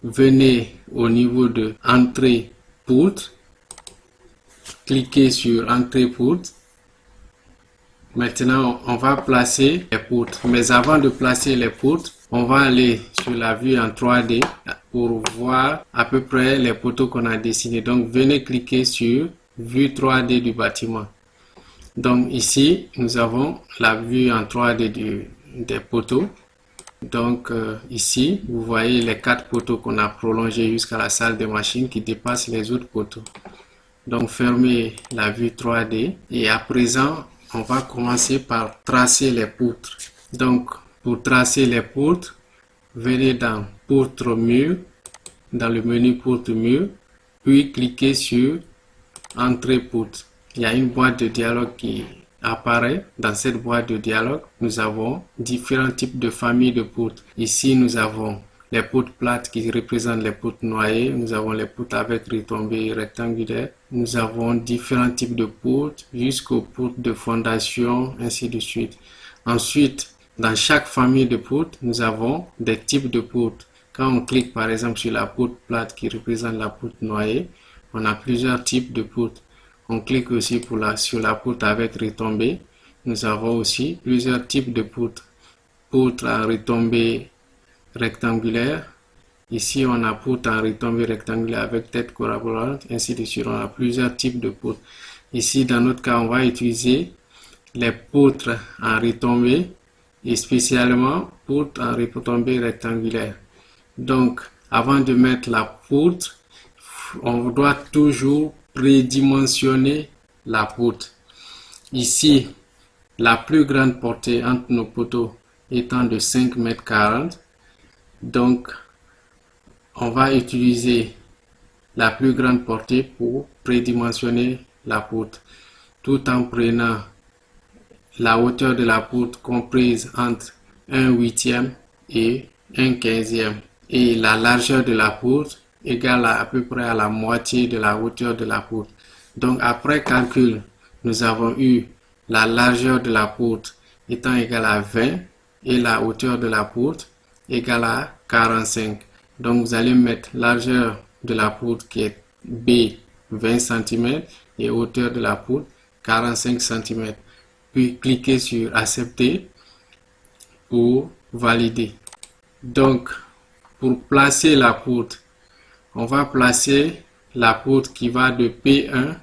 venez au niveau de entrée poutre, cliquez sur entrée poutre. Maintenant, on va placer les poutres. Mais avant de placer les poutres, on va aller sur la vue en 3D pour voir à peu près les poteaux qu'on a dessinés. Donc, venez cliquer sur vue 3D du bâtiment. Donc, ici, nous avons la vue en 3D des poteaux. Donc, ici, vous voyez les 4 poteaux qu'on a prolongés jusqu'à la salle des machines qui dépassent les autres poteaux. Donc, fermez la vue 3D et à présent, on va commencer par tracer les poutres. Donc, pour tracer les poutres, venez dans poutre mur, dans le menu poutre mur, puis cliquez sur entrée poutre. Il y a une boîte de dialogue qui apparaît. Dans cette boîte de dialogue, nous avons différents types de familles de poutres. Ici, nous avons les poutres plates qui représentent les poutres noyées. Nous avons les poutres avec retombées rectangulaires. Nous avons différents types de poutres jusqu'aux poutres de fondation, ainsi de suite. Ensuite, dans chaque famille de poutres, nous avons des types de poutres. Quand on clique par exemple sur la poutre plate qui représente la poutre noyée, on a plusieurs types de poutres. On clique aussi sur la poutre avec retombée. Nous avons aussi plusieurs types de poutres. Poutre à retombée rectangulaire. Ici, on a poutre en retombée rectangulaire avec tête collaborante, ainsi de suite. On a plusieurs types de poutres. Ici, dans notre cas, on va utiliser les poutres en retombée et spécialement poutres en retombée rectangulaire. Donc, avant de mettre la poutre, on doit toujours prédimensionner la poutre. Ici, la plus grande portée entre nos poteaux étant de 5,40 m. Donc, on va utiliser la plus grande portée pour prédimensionner la poutre, tout en prenant la hauteur de la poutre comprise entre 1/8 et 1/15 et la largeur de la poutre égale à peu près à la moitié de la hauteur de la poutre. Donc, après calcul, nous avons eu la largeur de la poutre étant égale à 20 et la hauteur de la poutre égale à 45. Donc, vous allez mettre largeur de la poutre qui est B 20 cm et hauteur de la poutre 45 cm. Puis, cliquez sur accepter pour valider. Donc, pour placer la poutre, on va placer la poutre qui va de P1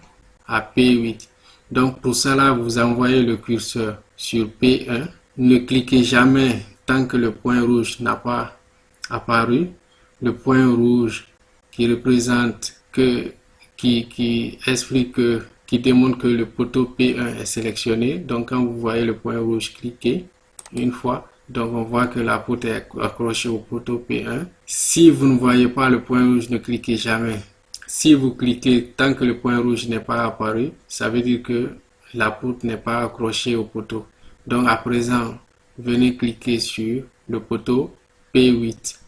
à P8. Donc, pour cela, vous envoyez le curseur sur P1. Ne cliquez jamais tant que le point rouge n'a pas apparu. Le point rouge qui représente qui explique qui démontre que le poteau P1 est sélectionné. Donc, quand vous voyez le point rouge, cliquez une fois. Donc, on voit que la poutre est accrochée au poteau P1. Si vous ne voyez pas le point rouge, ne cliquez jamais. Si vous cliquez tant que le point rouge n'est pas apparu, ça veut dire que la poutre n'est pas accrochée au poteau. Donc, à présent, venez cliquer sur le poteau P8.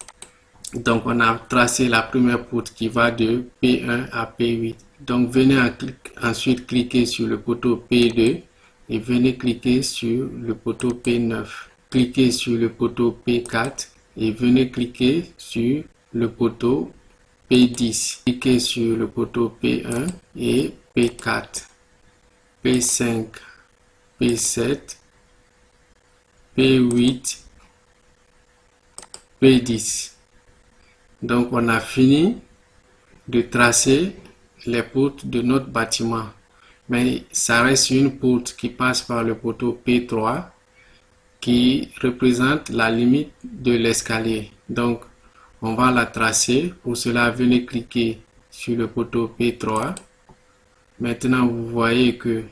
Donc, on a tracé la première poutre qui va de P1 à P8. Donc, venez ensuite cliquer sur le poteau P2 et venez cliquer sur le poteau P9. Cliquez sur le poteau P4 et venez cliquer sur le poteau P10. Cliquez sur le poteau P1 et P4, P5, P7, P8, P10. Donc, on a fini de tracer les poutres de notre bâtiment. Mais ça reste une poutre qui passe par le poteau P3 qui représente la limite de l'escalier. Donc, on va la tracer. Pour cela, venez cliquer sur le poteau P3. Maintenant, vous voyez que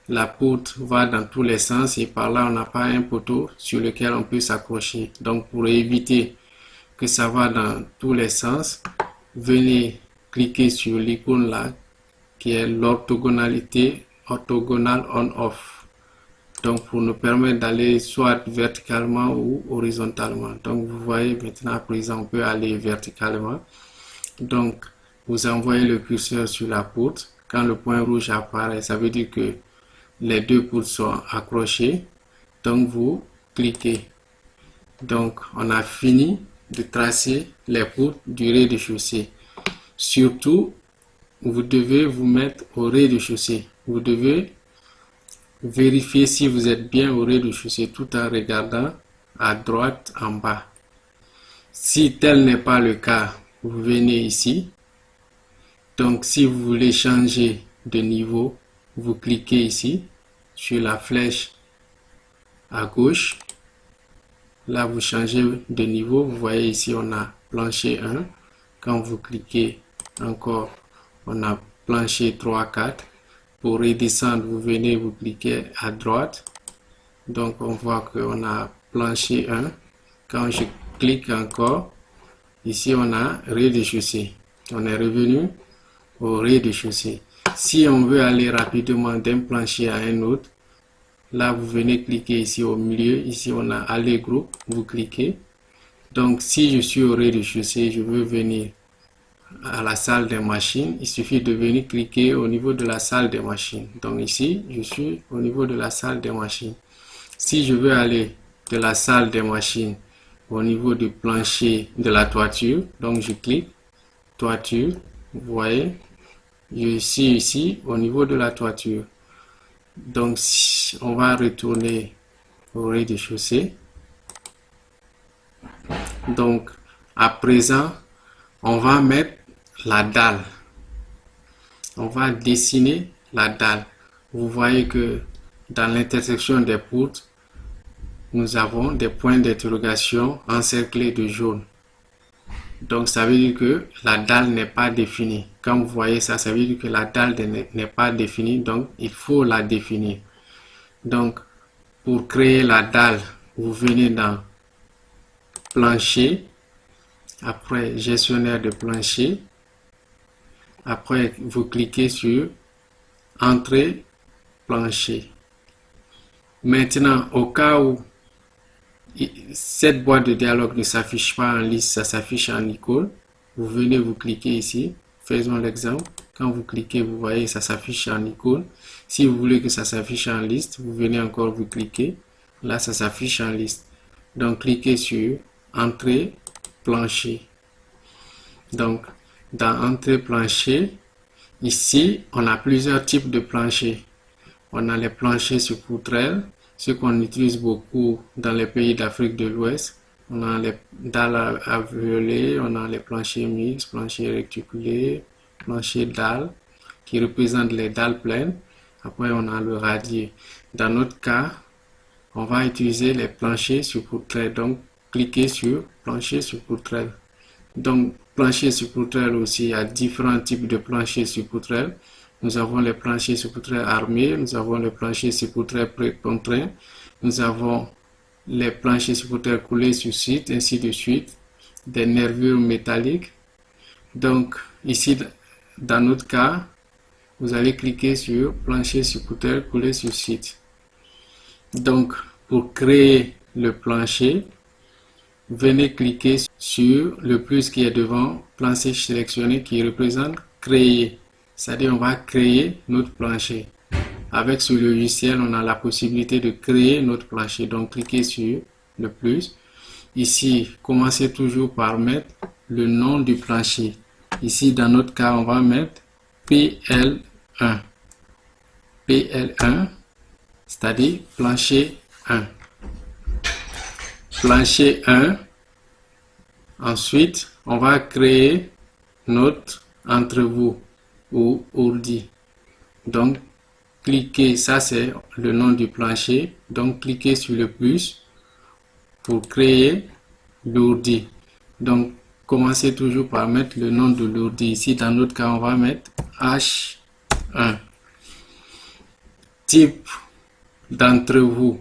la poutre va dans tous les sens et par là, on n'a pas un poteau sur lequel on peut s'accrocher. Donc, pour éviter que ça va dans tous les sens, venez cliquer sur l'icône là qui est l'orthogonalité, orthogonal on-off. Donc, pour nous permettre d'aller soit verticalement ou horizontalement. Donc, vous voyez maintenant à présent, on peut aller verticalement. Donc, vous envoyez le curseur sur la poutre. Quand le point rouge apparaît, ça veut dire que les deux poutres sont accrochées. Donc, vous cliquez. Donc, on a fini de tracer les poutres du rez-de-chaussée. Surtout, vous devez vous mettre au rez-de-chaussée. Vous devez vérifier si vous êtes bien au rez-de-chaussée tout en regardant à droite en bas. Si tel n'est pas le cas, vous venez ici. Donc, si vous voulez changer de niveau, vous cliquez ici sur la flèche à gauche. Là, vous changez de niveau. Vous voyez ici, on a plancher 1. Quand vous cliquez encore, on a plancher 3, 4. Pour redescendre, vous venez, vous cliquez à droite. Donc, on voit qu'on a plancher 1. Quand je clique encore, ici, on a rez-de-chaussée. On est revenu au rez-de-chaussée. Si on veut aller rapidement d'un plancher à un autre, là, vous venez cliquer ici au milieu. Ici, on a aller groupe. Vous cliquez. Donc, si je suis au rez-de-chaussée, je veux venir à la salle des machines. Il suffit de venir cliquer au niveau de la salle des machines. Donc, ici, je suis au niveau de la salle des machines. Si je veux aller de la salle des machines au niveau du plancher de la toiture, donc je clique toiture. Vous voyez, je suis ici au niveau de la toiture. Donc, on va retourner au rez-de-chaussée. Donc, à présent, on va mettre la dalle. On va dessiner la dalle. Vous voyez que dans l'intersection des poutres, nous avons des points d'interrogation encerclés de jaune. Donc, ça veut dire que la dalle n'est pas définie. Quand vous voyez ça, ça veut dire que la dalle n'est pas définie. Donc, il faut la définir. Donc, pour créer la dalle, vous venez dans plancher. Après, gestionnaire de plancher. Après, vous cliquez sur entrée plancher. Maintenant, au cas où cette boîte de dialogue ne s'affiche pas en liste, ça s'affiche en icône. Vous venez, vous cliquez ici. Faisons l'exemple. Quand vous cliquez, vous voyez, ça s'affiche en icône. Si vous voulez que ça s'affiche en liste, vous venez encore, vous cliquez. Là, ça s'affiche en liste. Donc, cliquez sur entrée plancher. Donc, dans entrée plancher, ici, on a plusieurs types de planchers. On a les planchers sur poutrelle, ce qu'on utilise beaucoup dans les pays d'Afrique de l'Ouest. On a les dalles à violet, on a les planchers mixtes, planchers réticulés, planchers dalles, qui représentent les dalles pleines. Après, on a le radier. Dans notre cas, on va utiliser les planchers sur poutrelle. Donc, cliquez sur plancher sur poutrelle. Donc, plancher sur poutrelle aussi, il y a différents types de planchers sur poutrelle. Nous avons les planchers sur poutrelle armés, nous avons les planchers sur poutrelle pré-contraints, nous avons les planchers sur poutrelle coulés sur site, ainsi de suite, des nervures métalliques. Donc, ici, dans notre cas, vous allez cliquer sur plancher sur poutrelle coulé sur site. Donc, pour créer le plancher, venez cliquer sur le plus qui est devant plancher sélectionné qui représente créer. C'est-à-dire on va créer notre plancher. Avec ce logiciel, on a la possibilité de créer notre plancher. Donc cliquez sur le plus. Ici, commencez toujours par mettre le nom du plancher. Ici, dans notre cas, on va mettre PL1. PL1, c'est-à-dire plancher 1. Plancher 1. Ensuite, on va créer notre entrevue ou ordi. Donc, cliquez, ça c'est le nom du plancher. Donc, cliquez sur le plus pour créer l'ordi. Donc, commencez toujours par mettre le nom de l'ordi. Ici, dans notre cas, on va mettre H1. Type d'entrevue.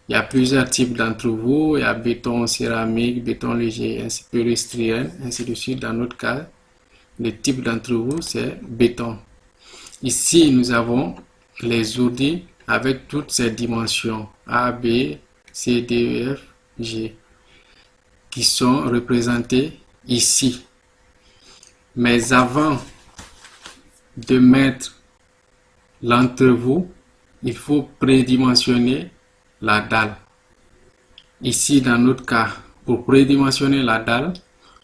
Il y a plusieurs types d'entrevues. Il y a béton céramique, béton léger, ainsi polystrène, ainsi de suite. Dans notre cas, le type d'entrevue, c'est béton. Ici, nous avons les ordi avec toutes ces dimensions A, B, C, D, E, F, G qui sont représentés ici. Mais avant de mettre l'entrevue, il faut prédimensionner la dalle. Ici, dans notre cas, Pour prédimensionner la dalle,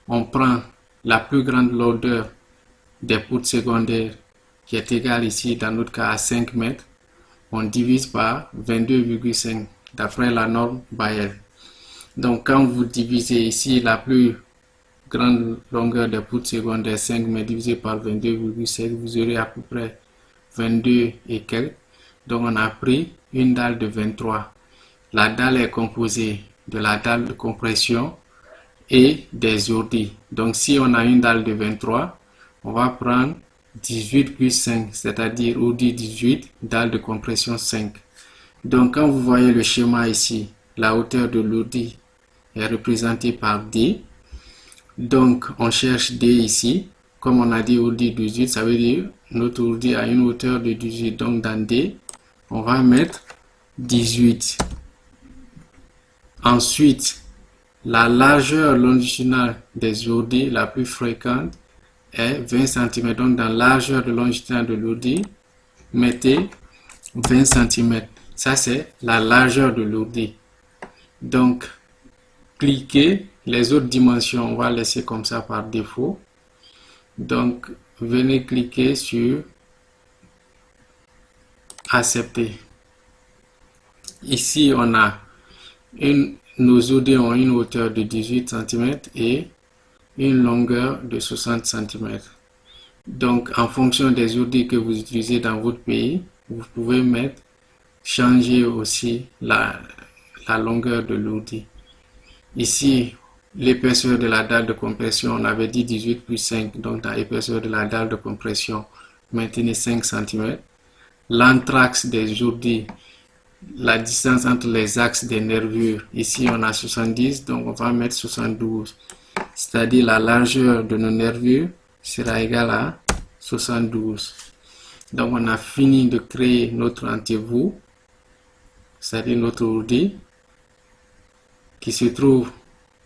on prend la plus grande lourdeur des poutres secondaires qui est égale ici dans notre cas à 5 mètres. On divise par 22,5 d'après la norme Bayer. Donc quand vous divisez ici la plus grande longueur des poutres secondaires 5 mètres divisé par 22,5, vous aurez à peu près 22 et quelques. Donc on a pris une dalle de 23. La dalle est composée de la dalle de compression et des ourdis. Donc si on a une dalle de 23, on va prendre 18 plus 5, c'est-à-dire ourdi 18, dalle de compression 5. Donc quand vous voyez le schéma ici, la hauteur de l'ourdi est représentée par D. Donc on cherche D ici. Comme on a dit ourdi 18, ça veut dire notre ourdi a une hauteur de 18. Donc dans D, on va mettre 18. Ensuite, la largeur longitudinale des ourdis la plus fréquente est 20 cm. Donc dans la largeur de longitudinale de l'ourdi, mettez 20 cm. Ça c'est la largeur de l'ourdi. Donc cliquez, les autres dimensions on va laisser comme ça par défaut. Donc venez cliquer sur accepter. Ici on a nos ourdis ont une hauteur de 18 cm et une longueur de 60 cm. Donc en fonction des ourdis que vous utilisez dans votre pays, vous pouvez changer aussi la longueur de l'ourdi. Ici, l'épaisseur de la dalle de compression, on avait dit 18 plus 5, donc dans l'épaisseur de la dalle de compression, maintenez 5 cm. L'anthrax des ourdis, la distance entre les axes des nervures, ici on a 70, donc on va mettre 72. C'est-à-dire la largeur de nos nervures sera égale à 72. Donc on a fini de créer notre antivou, c'est-à-dire notre ourdi, qui se trouve,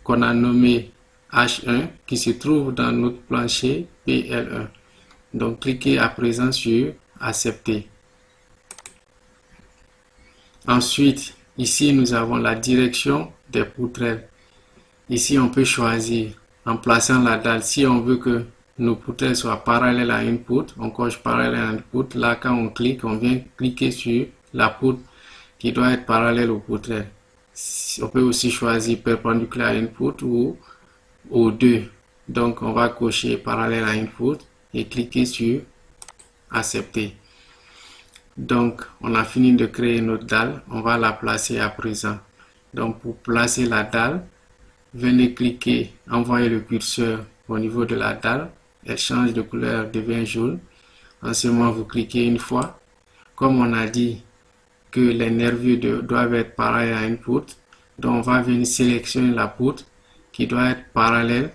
qu'on a nommé H1, qui se trouve dans notre plancher PL1. Donc cliquez à présent sur accepter. Ensuite, ici nous avons la direction des poutrelles. Ici on peut choisir en plaçant la dalle. Si on veut que nos poutrelles soient parallèles à une poutre, on coche parallèle à une poutre. Là quand on clique, on vient cliquer sur la poutre qui doit être parallèle aux poutrelles. On peut aussi choisir perpendiculaire à une poutre ou aux deux. Donc on va cocher parallèle à une poutre et cliquer sur accepter. Donc on a fini de créer notre dalle, on va la placer à présent. Donc pour placer la dalle, venez cliquer, envoyer le curseur au niveau de la dalle, elle change de couleur, devient jaune. En ce moment vous cliquez une fois. Comme on a dit que les nervures doivent être parallèles à une poutre, donc on va venir sélectionner la poutre qui doit être parallèle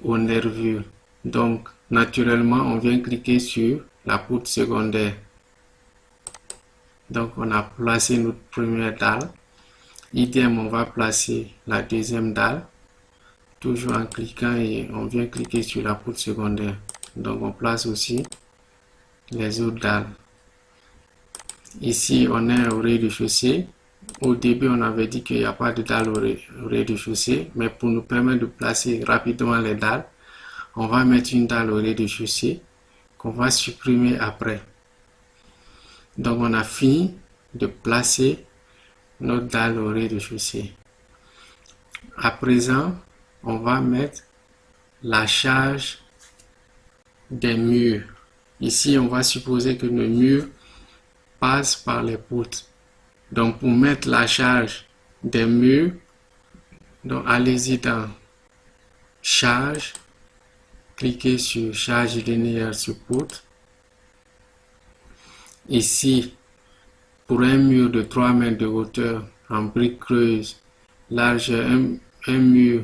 aux nervures. Donc naturellement on vient cliquer sur la poutre secondaire. Donc on a placé notre première dalle. Idem, on va placer la deuxième dalle. Toujours en cliquant et on vient cliquer sur la poutre secondaire. Donc on place aussi les autres dalles. Ici on est au rez-de-chaussée. Au début on avait dit qu'il n'y a pas de dalle au rez-de-chaussée, mais pour nous permettre de placer rapidement les dalles, on va mettre une dalle au rez-de-chaussée qu'on va supprimer après. Donc on a fini de placer notre dalle au rez-de-chaussée. À présent, on va mettre la charge des murs. Ici, on va supposer que nos murs passent par les poutres. Donc pour mettre la charge des murs, donc allez-y dans charge, cliquez sur charge linéaire sur poutre. Ici, pour un mur de 3 mètres de hauteur en brique creuse, largeur un mur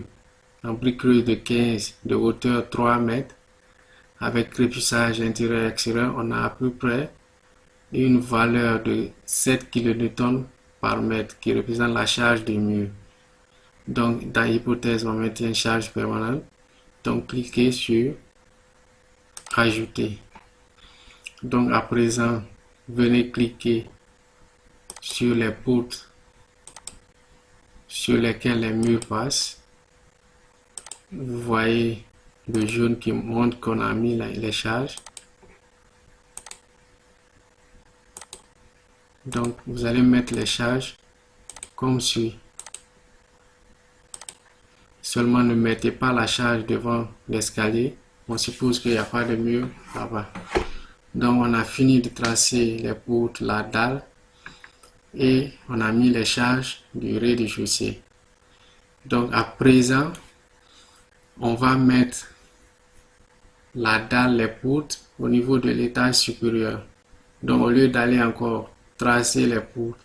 en brique creuse de 15 de hauteur 3 mètres, avec crépissage intérieur et extérieur, on a à peu près une valeur de 7 kN par mètre qui représente la charge du mur. Donc dans l'hypothèse, on met une charge permanente. Donc cliquez sur ajouter. Donc à présent, venez cliquer sur les poutres sur lesquels les murs passent. Vous voyez le jaune qui montre qu'on a mis les charges. Donc, vous allez mettre les charges comme suit. Seulement, ne mettez pas la charge devant l'escalier. On suppose qu'il n'y a pas de mur là-bas. Donc, on a fini de tracer les poutres, la dalle. Et on a mis les charges du rez-de-chaussée. Donc, à présent, on va mettre la dalle, les poutres au niveau de l'étage supérieur. Donc, au lieu d'aller encore tracer les poutres,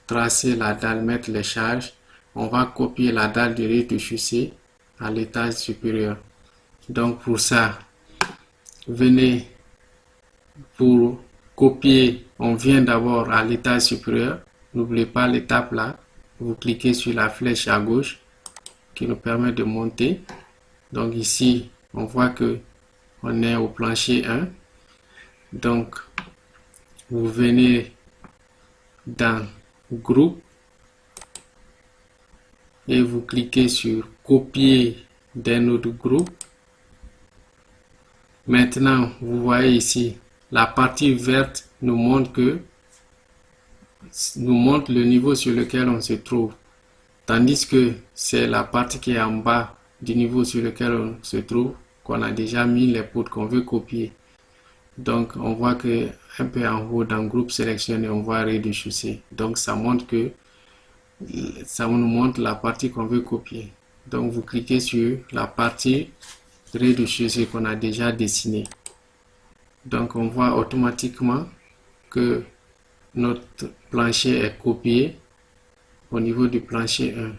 tracer la dalle, mettre les charges, on va copier la dalle du rez-de-chaussée à l'étage supérieur. Donc, pour ça, venez pour copier, on vient d'abord à l'étage supérieur. N'oubliez pas l'étape là. Vous cliquez sur la flèche à gauche qui nous permet de monter. Donc ici, on voit que on est au plancher 1. Donc, vous venez dans groupe et vous cliquez sur copier d'un autre groupe. Maintenant, vous voyez ici, la partie verte nous montre le niveau sur lequel on se trouve. Tandis que c'est la partie qui est en bas du niveau sur lequel on se trouve, qu'on a déjà mis les poutres qu'on veut copier. Donc, on voit que un peu en haut dans le groupe sélectionné, on voit rez-de-chaussée. Donc, ça nous montre la partie qu'on veut copier. Donc, vous cliquez sur la partie rez-de-chaussée qu'on a déjà dessinée. Donc, on voit automatiquement que notre plancher est copié au niveau du plancher 1.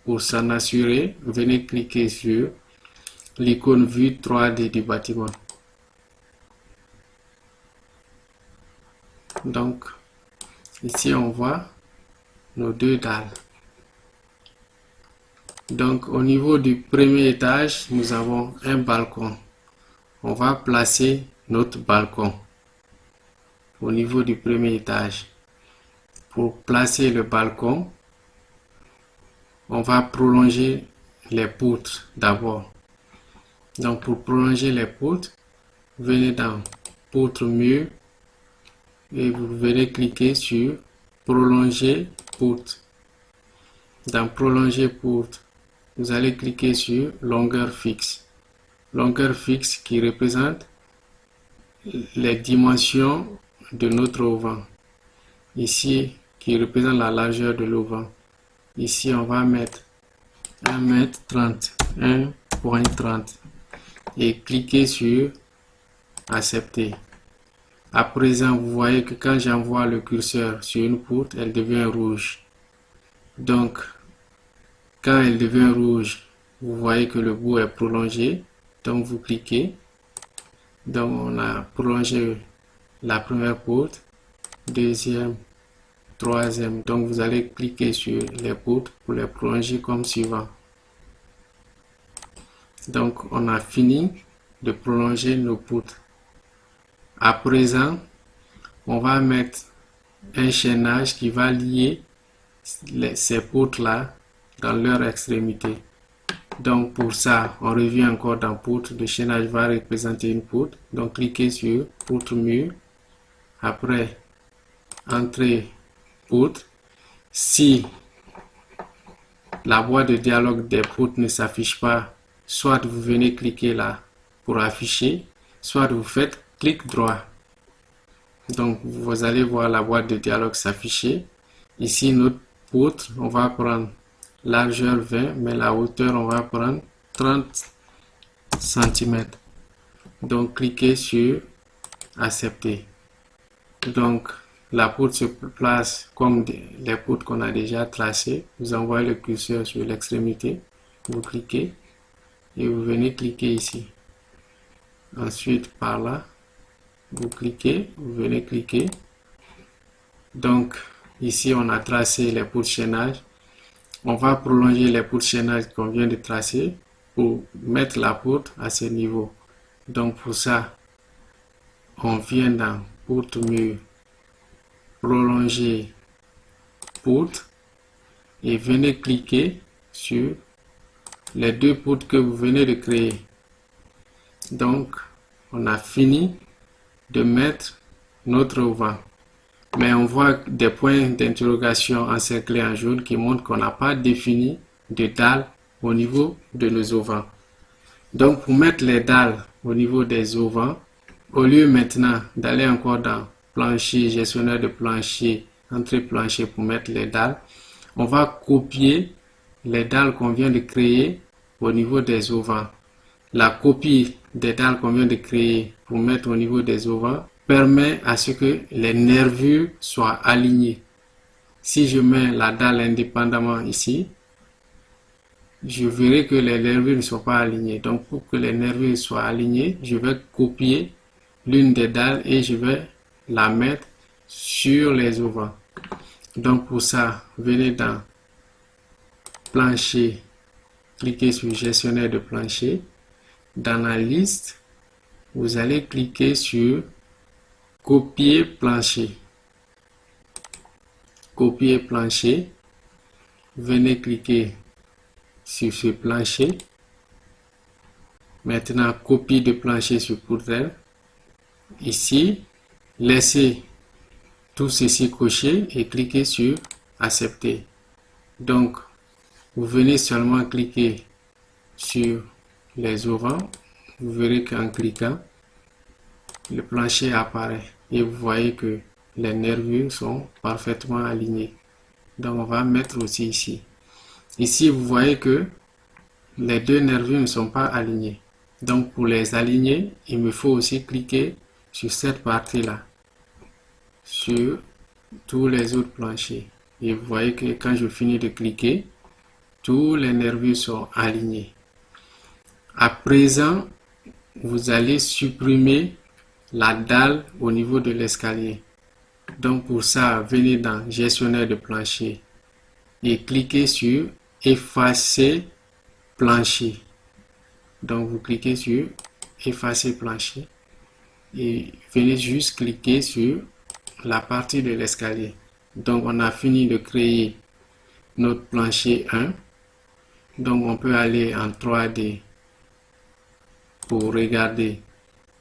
Pour s'en assurer, venez cliquer sur l'icône vue 3D du bâtiment. Donc, ici on voit nos deux dalles. Donc, au niveau du premier étage, nous avons un balcon. On va placer notre balcon au niveau du premier étage. Pour placer le balcon, on va prolonger les poutres d'abord. Donc, pour prolonger les poutres, venez dans poutre mur et vous venez cliquer sur prolonger poutre. Dans prolonger poutre, vous allez cliquer sur longueur fixe. Longueur fixe qui représente les dimensions de notre auvent. Ici, qui représente la largeur de l'auvent. Ici, on va mettre 1,30 m, 1,30 et cliquer sur accepter. À présent, vous voyez que quand j'envoie le curseur sur une poutre, elle devient rouge. Donc, quand elle devient rouge, vous voyez que le bout est prolongé. Donc, vous cliquez. Donc, on a prolongé la première poutre, deuxième, troisième. Donc, vous allez cliquer sur les poutres pour les prolonger comme suivant. Donc, on a fini de prolonger nos poutres. À présent, on va mettre un chaînage qui va lier ces poutres-là dans leur extrémité. Donc, pour ça, on revient encore dans poutre. Le chaînage va représenter une poutre. Donc, cliquez sur poutre mur. Après, entrée poutre. Si la boîte de dialogue des poutres ne s'affiche pas, soit vous venez cliquer là pour afficher, soit vous faites clic droit. Donc, vous allez voir la boîte de dialogue s'afficher. Ici, notre poutre, on va prendre largeur 20, mais la hauteur, on va prendre 30 cm. Donc, cliquez sur accepter. Donc, la poutre se place comme les poutres qu'on a déjà tracées. Vous envoyez le curseur sur l'extrémité. Vous cliquez et vous venez cliquer ici. Ensuite, par là, vous cliquez, vous venez cliquer. Donc, ici, on a tracé les poutres chaînage. On va prolonger les poutres chaînage qu'on vient de tracer pour mettre la poutre à ce niveau. Donc, pour ça, on vient dans poutre mur, prolonger poutre. et venez cliquer sur les deux poutres que vous venez de créer. Donc, on a fini de mettre notre auvent. Mais on voit des points d'interrogation encerclés en jaune qui montrent qu'on n'a pas défini de dalles au niveau de nos auvents. Donc, pour mettre les dalles au niveau des auvents, au lieu maintenant d'aller encore dans plancher, gestionnaire de plancher, entrée plancher pour mettre les dalles, on va copier les dalles qu'on vient de créer au niveau des auvents. La copie des dalles qu'on vient de créer pour mettre au niveau des auvents permet à ce que les nervures soient alignées. Si je mets la dalle indépendamment ici, je verrai que les nervures ne sont pas alignées. Donc pour que les nervures soient alignées, je vais copier l'une des dalles et je vais la mettre sur les auvents. Donc pour ça, venez dans plancher, cliquez sur gestionnaire de plancher. Dans la liste, vous allez cliquer sur copier plancher. Copier plancher. Venez cliquer sur ce plancher. Maintenant, copie de plancher sur poutrelle. Ici, laissez tout ceci coché et cliquez sur accepter. Donc, vous venez seulement cliquer sur les auvents. Vous verrez qu'en cliquant, le plancher apparaît et vous voyez que les nervures sont parfaitement alignées. Donc, on va mettre aussi ici. Ici, vous voyez que les deux nervures ne sont pas alignées. Donc, pour les aligner, il me faut aussi cliquer sur cette partie-là, sur tous les autres planchers. Et vous voyez que quand je finis de cliquer, tous les nervures sont alignés. À présent, vous allez supprimer la dalle au niveau de l'escalier. Donc pour ça, venez dans gestionnaire de plancher et cliquez sur effacer plancher. Donc vous cliquez sur effacer plancher et venez juste cliquer sur la partie de l'escalier. Donc on a fini de créer notre plancher 1. Donc on peut aller en 3D pour regarder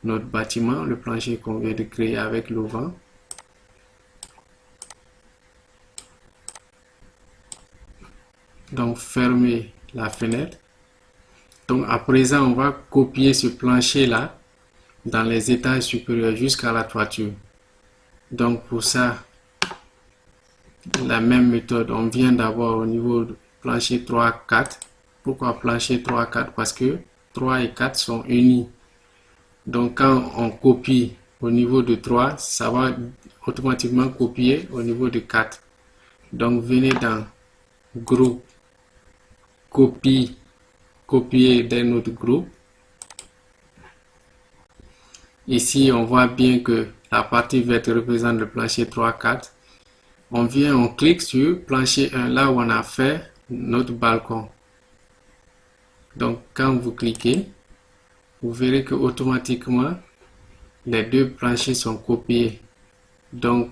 notre bâtiment, le plancher qu'on vient de créer avec l'auvent. Donc fermez la fenêtre. Donc à présent on va copier ce plancher là dans les étages supérieurs jusqu'à la toiture. Donc pour ça, la même méthode, on vient d'abord au niveau de plancher 3, 4. Pourquoi plancher 3, 4? Parce que 3 et 4 sont unis. Donc quand on copie au niveau de 3, ça va automatiquement copier au niveau de 4. Donc venez dans groupe, copier d'un autre groupe. Ici, on voit bien que la partie verte représente le plancher 3, 4. On vient, on clique sur plancher 1, là où on a fait notre balcon. Donc, quand vous cliquez, vous verrez que automatiquement, les deux planchers sont copiés. Donc,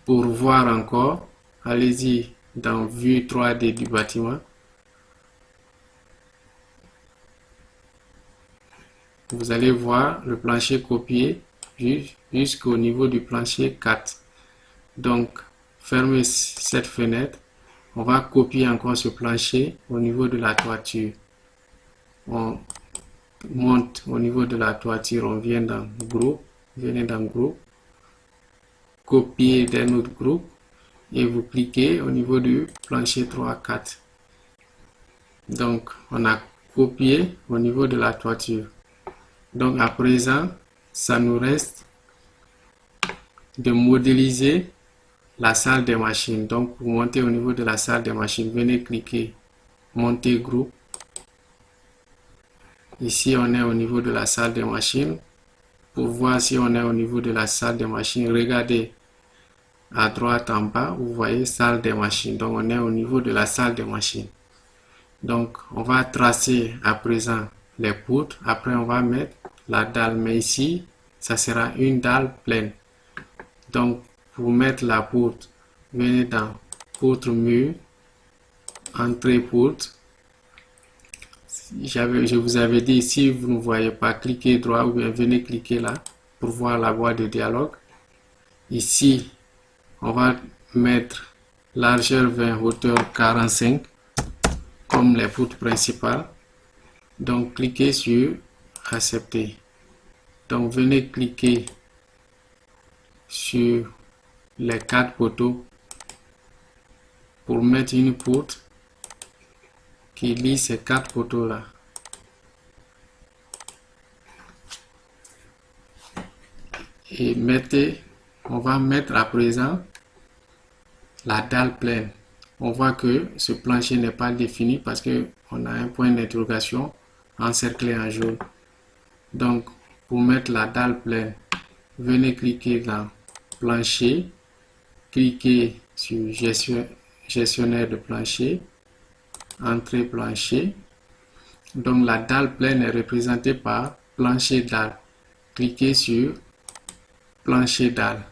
pour voir encore, allez-y dans Vue 3D du bâtiment. Vous allez voir le plancher copié jusqu'au niveau du plancher 4. Donc, fermez cette fenêtre. On va copier encore ce plancher au niveau de la toiture. On monte au niveau de la toiture, on vient dans groupe, venez dans groupe, copier d'un autre groupe et vous cliquez au niveau du plancher 3, 4. Donc, on a copié au niveau de la toiture. Donc à présent, ça nous reste de modéliser la salle des machines. Donc pour monter au niveau de la salle des machines, venez cliquer monter groupe. Ici on est au niveau de la salle des machines. Pour voir si on est au niveau de la salle des machines, regardez à droite en bas, vous voyez salle des machines. Donc on est au niveau de la salle des machines. Donc on va tracer à présent les poutres. Après on va mettre la dalle, mais ici ça sera une dalle pleine. Donc pour mettre la poutre, venez dans poutre mur, entrée poutre. Je vous avais dit, si vous ne voyez pas, cliquez droit ou bien venez cliquer là pour voir la boîte de dialogue. Ici, on va mettre largeur 20, hauteur 45 comme les poutres principales. Donc cliquez sur accepter. Donc venez cliquer sur les 4 poteaux pour mettre une poutre qui lie ces 4 poteaux là. Et on va mettre à présent la dalle pleine. On voit que ce plancher n'est pas défini parce que on a un point d'interrogation encerclé en jaune. Donc pour mettre la dalle pleine, venez cliquer dans plancher, cliquez sur gestionnaire de plancher, entrée plancher. Donc la dalle pleine est représentée par plancher dalle. Cliquez sur plancher dalle.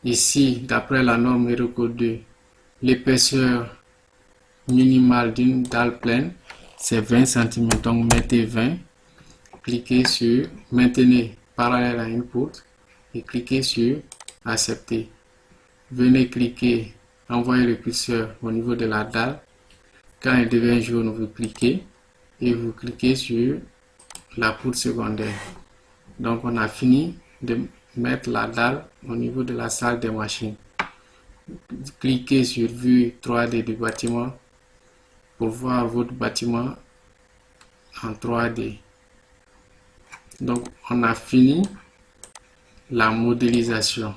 Ici, d'après la norme numéro 2, l'épaisseur minimale d'une dalle pleine, c'est 20 cm. Donc mettez 20. Cliquez sur maintenez parallèle à une poutre et cliquez sur accepter. Venez cliquer, envoyer le curseur au niveau de la dalle. Quand elle devient jaune, vous cliquez et vous cliquez sur la poutre secondaire. Donc on a fini de mettre la dalle au niveau de la salle des machines. Cliquez sur vue 3D du bâtiment pour voir votre bâtiment en 3D. Donc on a fini la modélisation.